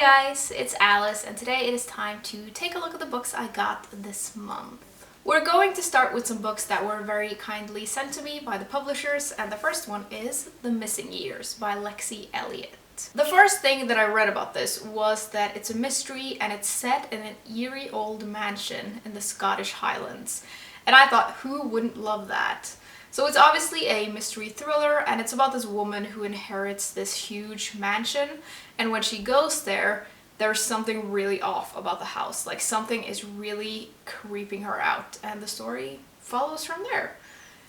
guys, it's Alice, and today it is time to take a look at the books I got this month. We're going to start with some books that were very kindly sent to me by the publishers, and the first one is The Missing Years by Lexi Elliott. The first thing that I read about this was that it's a mystery and it's set in an eerie old mansion in the Scottish Highlands. And I thought, who wouldn't love that? So it's obviously a mystery thriller, and it's about this woman who inherits this huge mansion, and when she goes there, there's something really off about the house. Like, something is really creeping her out, and the story follows from there.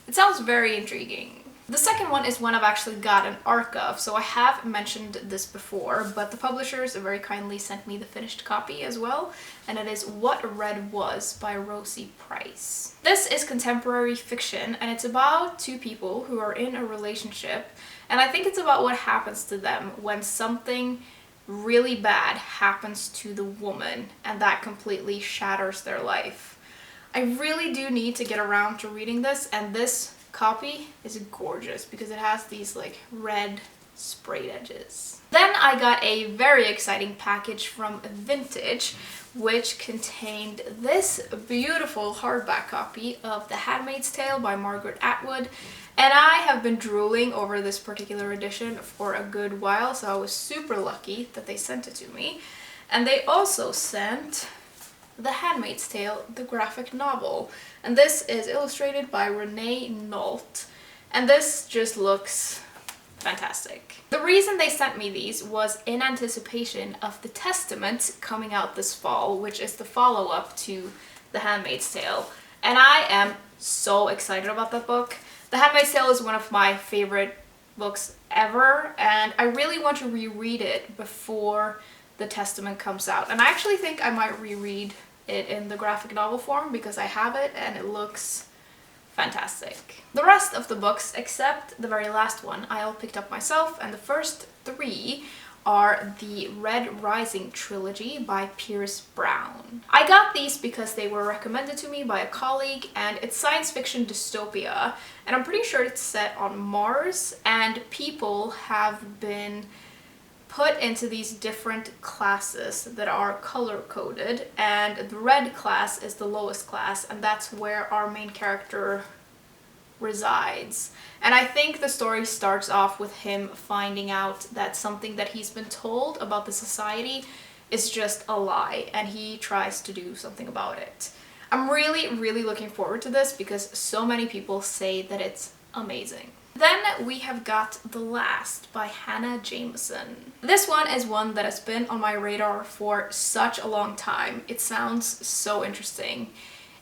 It sounds very intriguing. The second one is one I've actually got an arc of, so I have mentioned this before, but the publishers very kindly sent me the finished copy as well, and it is What Red Was by Rosie Price. This is contemporary fiction, and it's about two people who are in a relationship, and I think it's about what happens to them when something really bad happens to the woman, and that completely shatters their life. I really do need to get around to reading this, and this copy is gorgeous because it has these like red sprayed edges. Then I got a very exciting package from Vintage, which contained this beautiful hardback copy of The Handmaid's Tale by Margaret Atwood, and I have been drooling over this particular edition for a good while, so I was super lucky that they sent it to me. And they also sent The Handmaid's Tale, the graphic novel, and this is illustrated by Renee Nault, and this just looks fantastic. The reason they sent me these was in anticipation of The Testament coming out this fall, which is the follow-up to The Handmaid's Tale, and I am so excited about that book. The Handmaid's Tale is one of my favorite books ever, and I really want to reread it before The Testament comes out, and I actually think I might reread it in the graphic novel form because I have it and it looks fantastic. The rest of the books, except the very last one, I all picked up myself, and the first three are the Red Rising Trilogy by Pierce Brown. I got these because they were recommended to me by a colleague, and it's science fiction dystopia, and I'm pretty sure it's set on Mars, and people have been put into these different classes that are color-coded, and the red class is the lowest class, and that's where our main character resides. And I think the story starts off with him finding out that something that he's been told about the society is just a lie, and he tries to do something about it. I'm really looking forward to this because so many people say that it's amazing. Then we have got The Last by Hannah Jameson. This one is one that has been on my radar for such a long time. It sounds so interesting.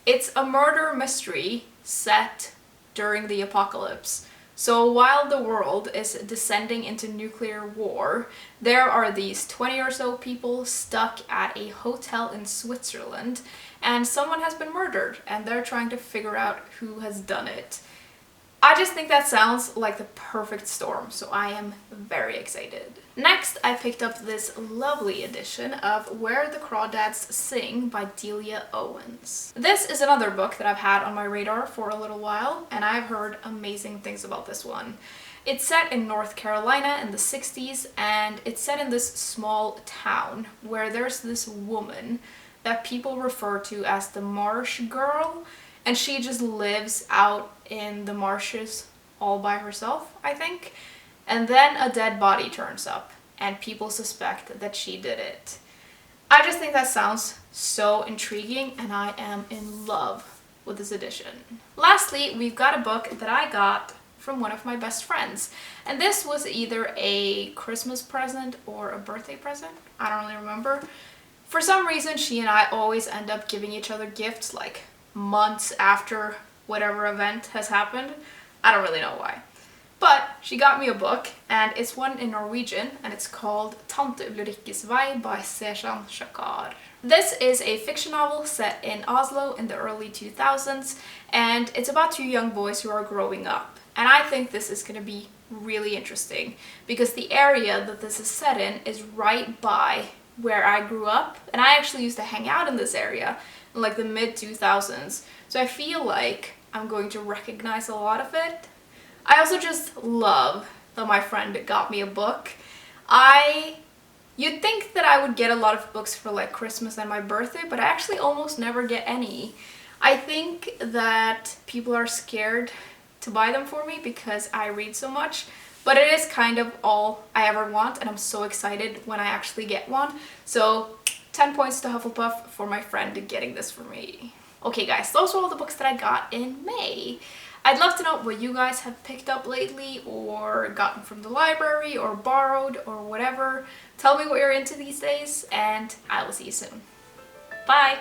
It's a murder mystery set during the apocalypse. So while the world is descending into nuclear war, there are these 20 or so people stuck at a hotel in Switzerland, and someone has been murdered, and they're trying to figure out who has done it. I just think that sounds like the perfect storm, so I am very excited. Next, I picked up this lovely edition of Where the Crawdads Sing by Delia Owens. This is another book that I've had on my radar for a little while, and I've heard amazing things about this one. It's set in North Carolina in the 60s, and it's set in this small town where there's this woman that people refer to as the Marsh Girl, and she just lives out in the marshes all by herself, I think. And then a dead body turns up, and people suspect that she did it. I just think that sounds so intriguing, and I am in love with this edition. Lastly, we've got a book that I got from one of my best friends, and this was either a Christmas present or a birthday present. I don't really remember. For some reason, she and I always end up giving each other gifts like months after whatever event has happened. I don't really know why. But she got me a book, and it's one in Norwegian, and it's called Tante Ulrikkes Vei by Seshan Shakar. This is a fiction novel set in Oslo in the early 2000s, and it's about two young boys who are growing up. And I think this is going to be really interesting because the area that this is set in is right by where I grew up, and I actually used to hang out in this area in like the mid-2000s, so I feel like I'm going to recognize a lot of it. I also just love that my friend got me a book. I You'd think that I would get a lot of books for like Christmas and my birthday, but I actually almost never get any. I think that people are scared to buy them for me because I read so much, but it is kind of all I ever want, and I'm so excited when I actually get one. So 10 points to Hufflepuff for my friend getting this for me. Okay guys, those were all the books that I got in May. I'd love to know what you guys have picked up lately or gotten from the library or borrowed or whatever. Tell me what you're into these days, and I will see you soon. Bye!